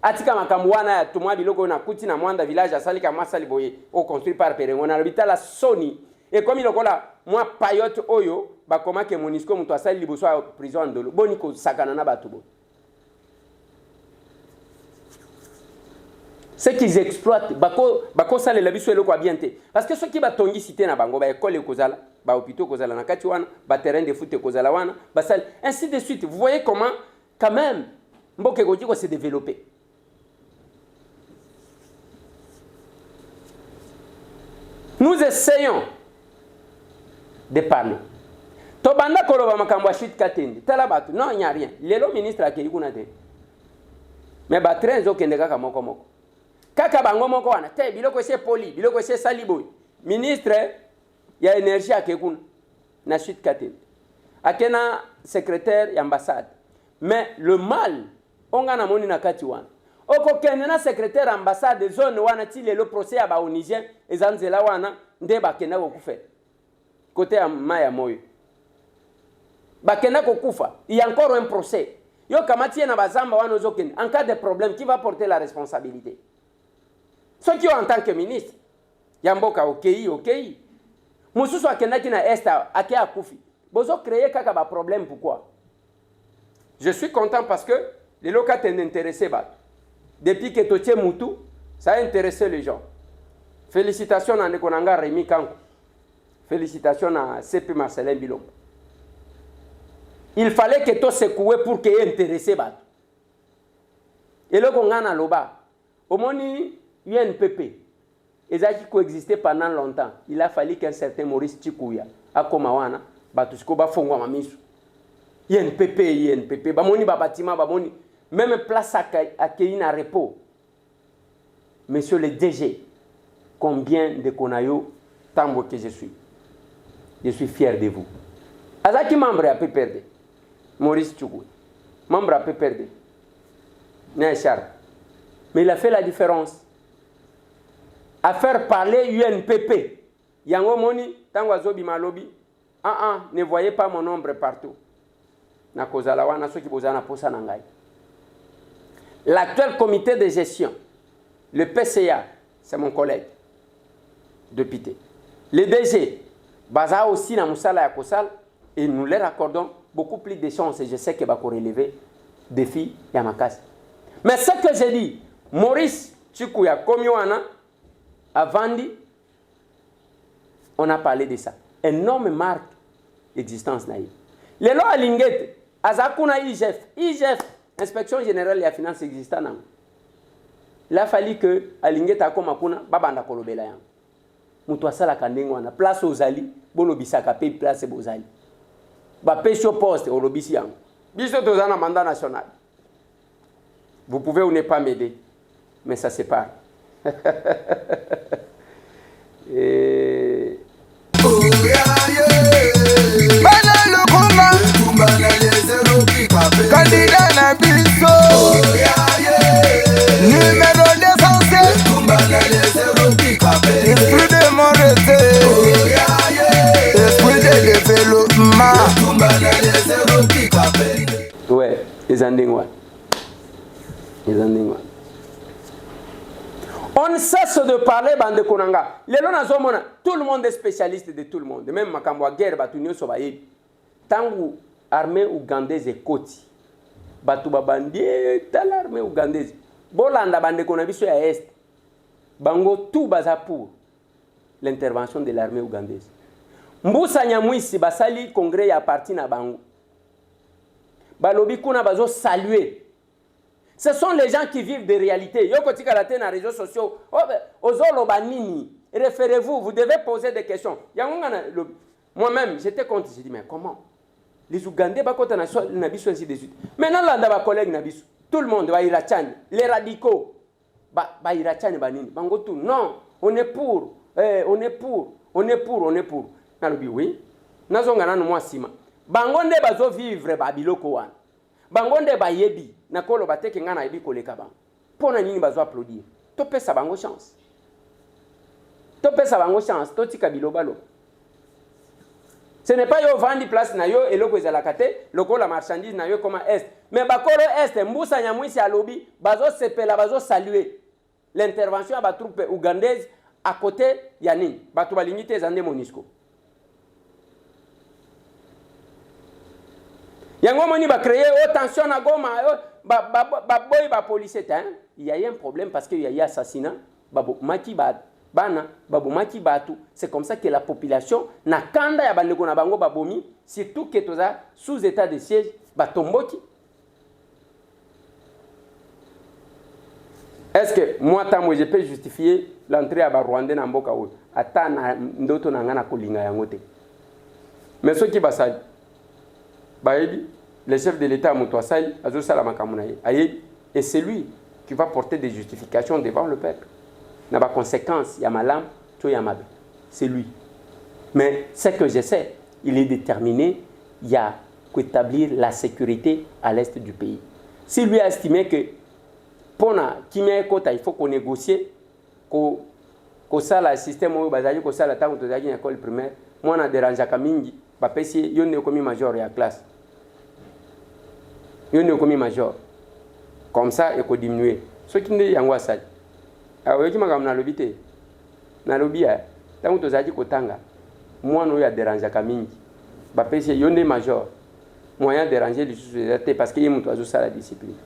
Atika makamwana ya tumwa biloko na kuti na mwanda village asali ka masali boye au construit par Perenco na l'hôpital Sony. Et comme il okola moi payote oyo bakoma ke Monisco muto asali liboso ya prison ndolo. Boni ko sakana na batu bo. Ce qu'ils exploitent, bako sale la biso eloko bien te. Parce que ceux qui batongi cité na bango ba école kozala, ba hôpitaux kozala na kati wana, ba terrain de foot kozala wana, ba sale ainsi de suite. Vous voyez comment quand même mboke godiko s'est développé. Nous essayons de parler. Tobanda koloba makambo ya chute katende. Tala batu, non, il n'y a rien. Lelo ministre akeli kuna te. Mais ba train zo kende kaka moko moko. Kaka bango moko wana te biloko se poli biloko se saliboy ministre ya énergie akekuna na chute katende akena secrétaire ya ambassade mais le mal onga na moni na kati wana oko kende na secrétaire ambassade zone wana ti le procès ya ba onigien ezanzela wana nde bakenda ko kufa côté ya maya moyo bakenda ko kufa il y a encore un procès yo kamati na bazamba wana ozokende en cas de problème qui va porter la responsabilité. Ceux qui ont en tant que ministre, Yamboka ok. Moussou akendaki na Esta ake akufi. Bozo créer kaka ba problème pourquoi? Je suis content parce que les locaux t'ont intéressé ba. Depuis que Totie Moutou, ça a intéressé les gens. Félicitations à Nekonanga Rémi Kanko. Félicitations à CP Marcelin Bilombo. Il fallait que tout secoué pour qu'il ait intéressé ba. Et le Kongana Loba, au moni UNPP, ils ont coexisté pendant longtemps. Il a fallu qu'un certain Maurice Chikouya, à Komawana, Batusko Bafongwa Mamisu. UNPP, Bamoni Babatima, Bamoni, même place accueillie na repos. Monsieur le DG, combien de Konayo, tant que je suis fier de vous. Azaki membre a pu perdre. Maurice Chikouya, membre a pu perdre. Mais il a fait la différence. À faire parler UNPP. Yango moni, tango azobi malobi. Ne voyez pas mon ombre partout. Na kozala wana soki bozana posa nangai. L'actuel comité de gestion, le PCA, c'est mon collègue député. Le DG, baza aussi na musala ya kosal et nous leur accordons beaucoup plus de chances et je sais que va relever défi ya makasi. Mais ce que j'ai dit, Maurice Chikouya Komioana avant dit, on a parlé de ça. Énorme marque d'existence naïve. Les lois à Lingete, Azakuna IGF, Inspection Générale de la Finance existante. Il a fallu que à Lingete Akomakuna, Babanda Kolobela yang. Mutwasa la kandengwana, place aux ali, bolobisaka pe place aux ali. Ba pesho poste au lobisi yang. Biso tozana mandat national. Vous pouvez ou ne pas m'aider, mais ça c'est pas. Candidat na biso numéro d'essentiel esprit de moralité esprit de développement. Ouais, les endingwa. On cesse de parler bande konanga. Tout le monde est spécialiste de tout le monde. Même Makambwa guerre, Batunio Sobaye. Tangu armée ougandaise et Koti. Batuba bandie, tal armée ougandaise. Bolanda bande konabiso ya Est. Bango tout baza pour l'intervention de l'armée ougandaise. Mbusa Nyamwisi basali congrès ya parti na bango. Balobi kuna bazo saluer. Ce sont les gens qui vivent des réalités. Yoko tika la tena réseaux sociaux. Ozolo banini. Référez-vous, vous devez poser des questions. Moi-même, j'étais contre. J'ai dit, mais comment? Les Ougandais, ainsi de suite. Maintenant, là, on a collègues, tout le monde va irachan. Les radicaux, va irachan, non, on est pour, on est pour, on est pour, on est pour. Nalobi, oui. Nazongana no moi sima. Bangonde bazo vivre babiloko wana. Bangonde bayebi na kolo bateke ngana yebi koleka ba. Pona nini bazo applaudir. To pesa bango chance. To pesa bango chance, to tika bilobalo. Ce n'est pas yo vandi place na yo eloko ezala kate, loko la marchandise na yo comme est. Mais bakolo est mbusa nyamwisi alobi bazo sepela bazo saluer l'intervention à ba troupe ougandaise à côté ya nini. Batu balingite zande Monisco. Yango moni ba créer tension na Goma, boy ba policier hein. Il y a eu un problème parce qu'il y a eu assassinat, babo maki bana, babo maki batu. C'est comme ça que la population na kanda ya bandeko na bango babomi, surtout que toza sous état de siège batomboki. Est-ce que moi tamwe je peux justifier l'entrée à Rwanda na mboka oyo? Ata na ndoto na ngana kolinga yango te. Mais ceux qui basali Baebi, le chef de l'État Moutouassaï, et c'est lui qui va porter des justifications devant le peuple. Il n'y a pas de conséquences, il y a malam, c'est lui. Mais ce que je sais, il est déterminé, il y a qu'établir la sécurité à l'est du pays. Si lui a estimé que pour il faut qu'on négocie, qu'on ça le système où qu'on ça l'attend aux école primaire, moi on a dérangé à Mingi, il y a un commis major et à classe. Il y a un commis major. Comme ça, il faut diminuer. Ce qui n'est pas ça. Alors, il y a un lobby. Dans le lobby, tant que tu as dit que moi, on a dérangé à Mingi. Il y a un major. Moyen de déranger les sociétés parce qu'il y a un ça la discipline.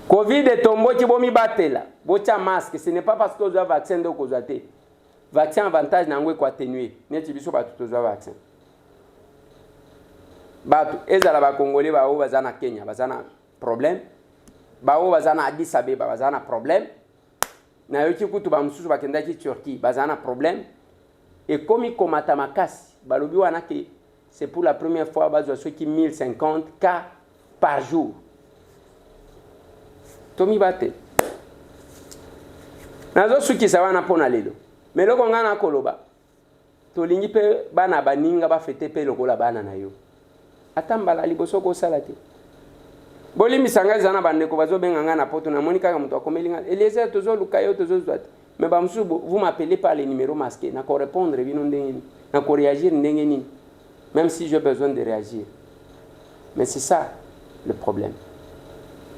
Covid est tombé, tu vas me battre là. Bocha masque, ce n'est pas parce que vous avez vaccin de vous avez vaccin avantage n'a pas atténué. N'est-ce pas tout vous avez vaccin. Batu ezala ba Congolais ba o bazana Kenya bazana problème. Ba o bazana Addis Abeba bazana problème. Na yoki kutu ba mususu bakenda ki Turquie bazana problème. Et comme il komata makasi, balobi wana ke c'est pour la première fois bazwa ceux qui 1050 cas par jour. Tomi bate. Nazo suki sawana pona lelo. Mais loko ngana koloba. Tolingi pe bana baninga ba fete pe lokola bana na yo. Atambala liboso ko salate. Boli misanga zana bandeko bazo benga na poto na monika ka muto akomelinga. Eliezer tozo lukayo tozo zwat. Mais bamsu vous m'appelez par les numéros masqués, na ko répondre bino ndenge na ko réagir ndenge ni. Même si j'ai besoin de réagir. Mais c'est ça le problème.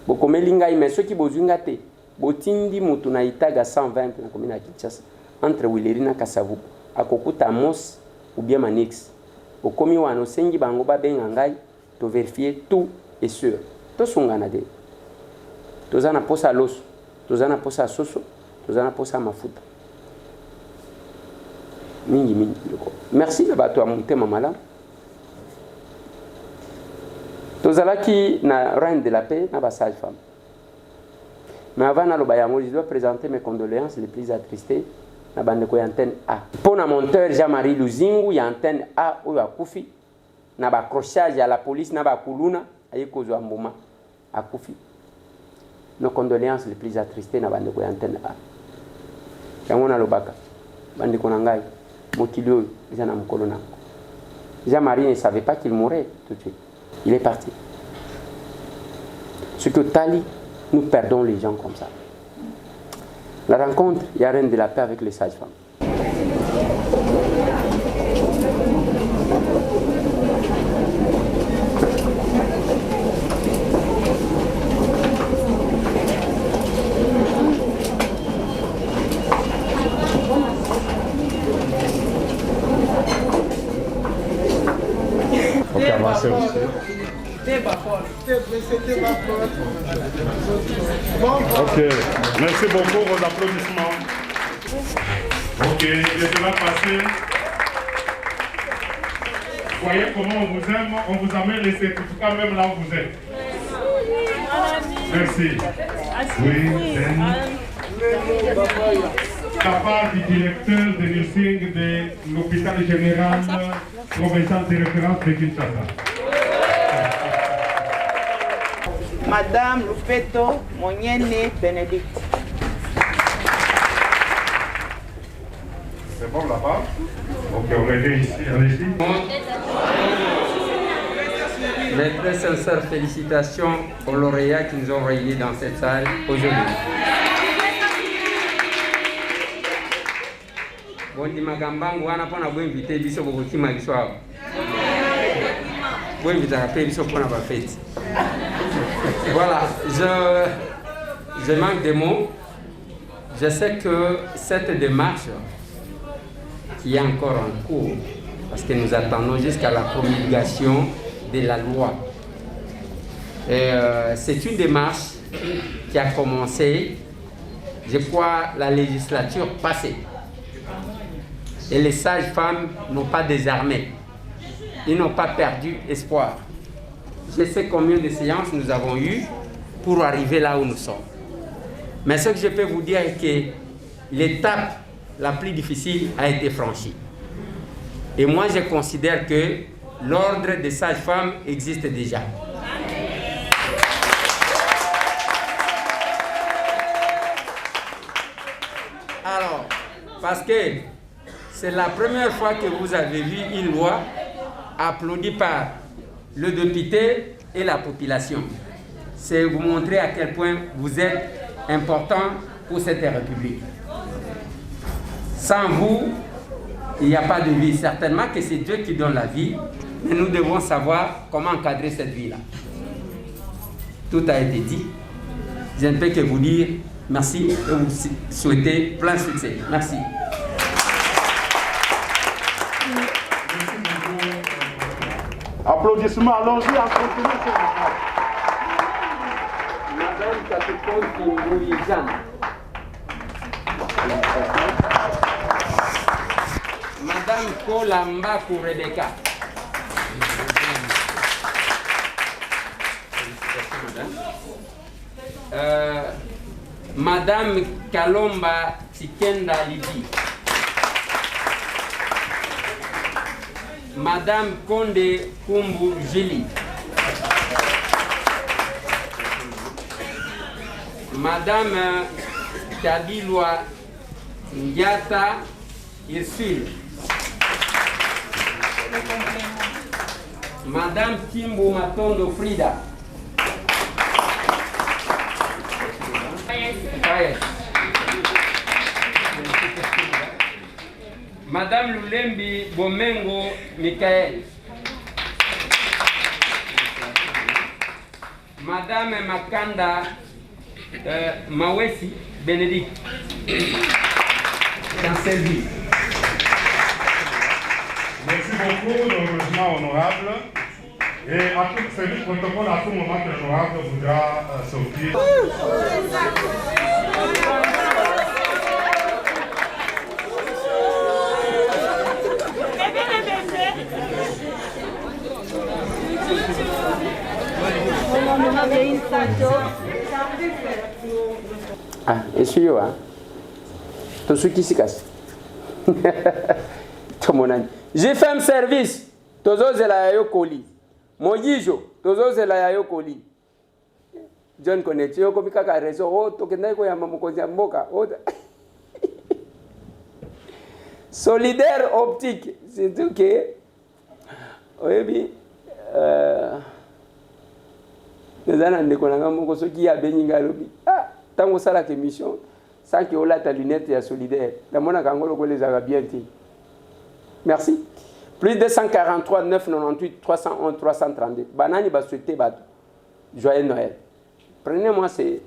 Bokomelinga mais ceux qui bozunga te botindi mutu na itaga 120 na komina Kinshasa entre Wileri na Kasavu akokuta Mos ou bien Manix. Au komi wana sengi bango ba benga ngai to vérifier tout est sûr. To sungana de. Tozana posa loso, tozana posa soso, tozana posa mafuta. Mingi loko. Merci le bato a monté mamala. Tozalaki na reine de la paix na ba sage femme. Mais avant na lobayango, je dois présenter mes condoléances les plus attristées. Na bande ko antenne A. Pour na monteur Jean-Marie Luzingu ya antenne A oyo akufi na ba accrochage ya la police na ba kuluna ayeko zo mbuma akufi. Nos condoléances les plus attristées na bande ko antenne A. Yango na lobaka. Bande ko ngai mokili oyo ezana mukolo na. Jean-Marie ne savait pas qu'il mourrait tout de suite. Il est parti. Ce que Tali, nous perdons les gens comme ça. La rencontre, il y a reine de la paix avec les sages-femmes. Faut avancer aussi. Ok, merci beaucoup vos applaudissements. Ok, je vais passer voyez comment on vous aime, on vous amène les certificats même là où vous êtes. Merci. Oui, la part du directeur de nursing de l'hôpital général provincial de référence de Kinshasa. Madame Lupeto Moniene Bénédicte. C'est bon là-bas? Ok, on est ici, allez-y. Mes très sincères félicitations aux lauréats qui nous ont réunis dans cette salle aujourd'hui. Bondi magambangu wana pona bo invité biso ko kima biso awa. Bo invité ka pe biso pona ba fête. Voilà, je manque de mots. Je sais que cette démarche qui est encore en cours, parce que nous attendons jusqu'à la promulgation de la loi. C'est une démarche qui a commencé, je crois, la législature passée. Et les sages-femmes n'ont pas désarmé. Ils n'ont pas perdu espoir. Je sais combien de séances nous avons eues pour arriver là où nous sommes. Mais ce que je peux vous dire est que l'étape la plus difficile a été franchie. Et moi, je considère que l'ordre des sages-femmes existe déjà. Alors, parce que c'est la première fois que vous avez vu une loi applaudie par le député et la population. C'est vous montrer à quel point vous êtes important pour cette République. Sans vous, il n'y a pas de vie. Certainement que c'est Dieu qui donne la vie, mais nous devons savoir comment encadrer cette vie-là. Tout a été dit. Je ne peux que vous dire merci et vous souhaiter plein succès. Merci. Applaudissements, allons-y, en continu. Madame Katukon Jeanne. Madame Kolambaku Rebecca. Madame Kalomba Tikenda Lidi. Madame Konde Kumbu Jili. Madame Kabilwa Ndiata Ursule. Madame Kimbo Matondo Frida. Madame Lulembi Bomengo Michael. Madame Makanda Mawesi Bénédicte. Chancelier. Merci beaucoup, l'engagement honorable. Et à tout service protocole, à tout moment que l'honorable voudra sortir. Ah, essuie-yo, hein. Tout ce qui s'y casse. J'ai fait un service. Tozo zela yo koli. Moyijo, tozo zela yo koli. John Connect, yo komi kaka rezo, oh, tokenda ko ya mamukozi ya mboka. Solidaire optique, c'est tout que oyebi nezana ndeko nanga moko soki ya beninga lobi. Ah, tango sala ke mission sans que ola ta lunette ya solidaire. La mona kangolo ko les a bien ti. Merci. Plus de 143 998 311 332. Banani ba souhaiter ba joyeux Noël. Prenez-moi ces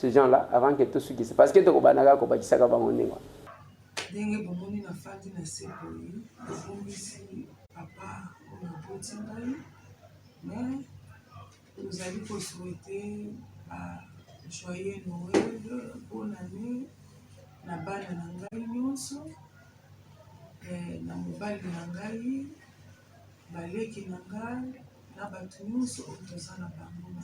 gens-là avant que tout ce qui se passe. Parce que to banaga ko ba kisaka ba moninga. Ndenge bomoni na fandi na sekoyi, bombisi papa na poti ngai. Mais nous allons pour souhaiter joyeux Noël, bonne année, na bana na ngai nyonso, na mobali na ngai, baleki na ngai na bato nyonso oyo toza na bango na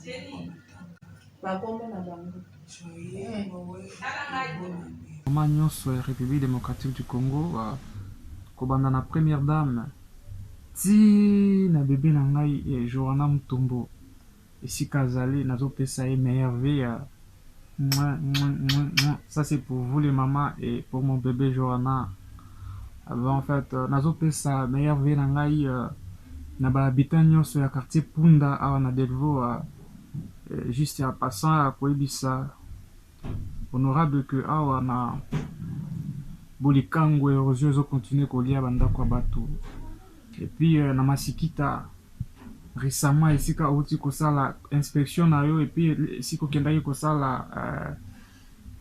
bakombo na bango joye noel ebonane. Mama nyonso ya République démocratique du Congo kobanda na première dame ti na bébé na ngai Johanna Mutombo esika azali nazopesa ye meilleur vœu. Ça c'est pour vous les mamans et pour mon bébé Johanna. En fait nazopesa meilleur vœu na ngai na ba habitant nyonso ya quartier Punda awa na Delvaux juste en passant à koyebisa honorable que awa na bolikango érosion ezo continuer kolia bandako ya bato. Et puis na Masikita récemment esika outi kosala inspection na yo et puis esika okendaki kosala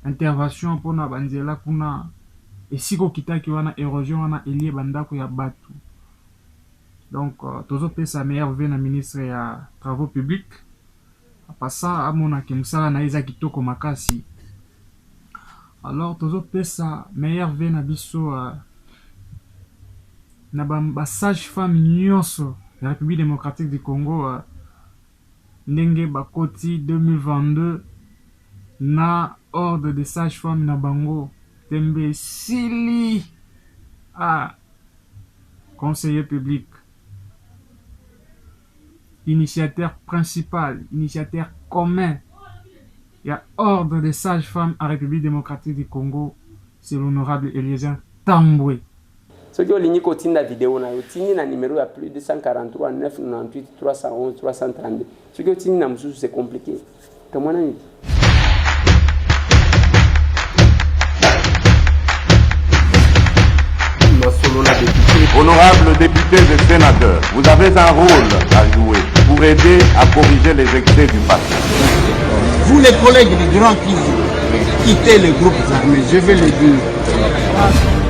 intervention mpona banzela kuna esika okitaki wana érosion wana elie bandako ya bato. Donc tozopesa meilleur vœu na ministre ya travaux publics apasa amonaki mosala na eza kitoko makasi. Alors tozopesa meilleur vœu na biso na ba sage-femme nyonso la République démocratique du Congo ndenge bakoti 2022 na ordre de sage-femme na bango tembe sili conseiller public, initiateur principal, initiateur commun. Il y a ordre des sages-femmes à République démocratique du Congo, c'est l'honorable Eliezer Tambwe. Ce qui est ligne la vidéo, on a numéro à plus de 143 998 311 332. Ce qui est ligne c'est compliqué. Honorables députés et sénateurs, vous avez un rôle à jouer pour aider à corriger les excès du passé. Vous les collègues du Grand Kivu, quittez les groupes armés, je vais le dire.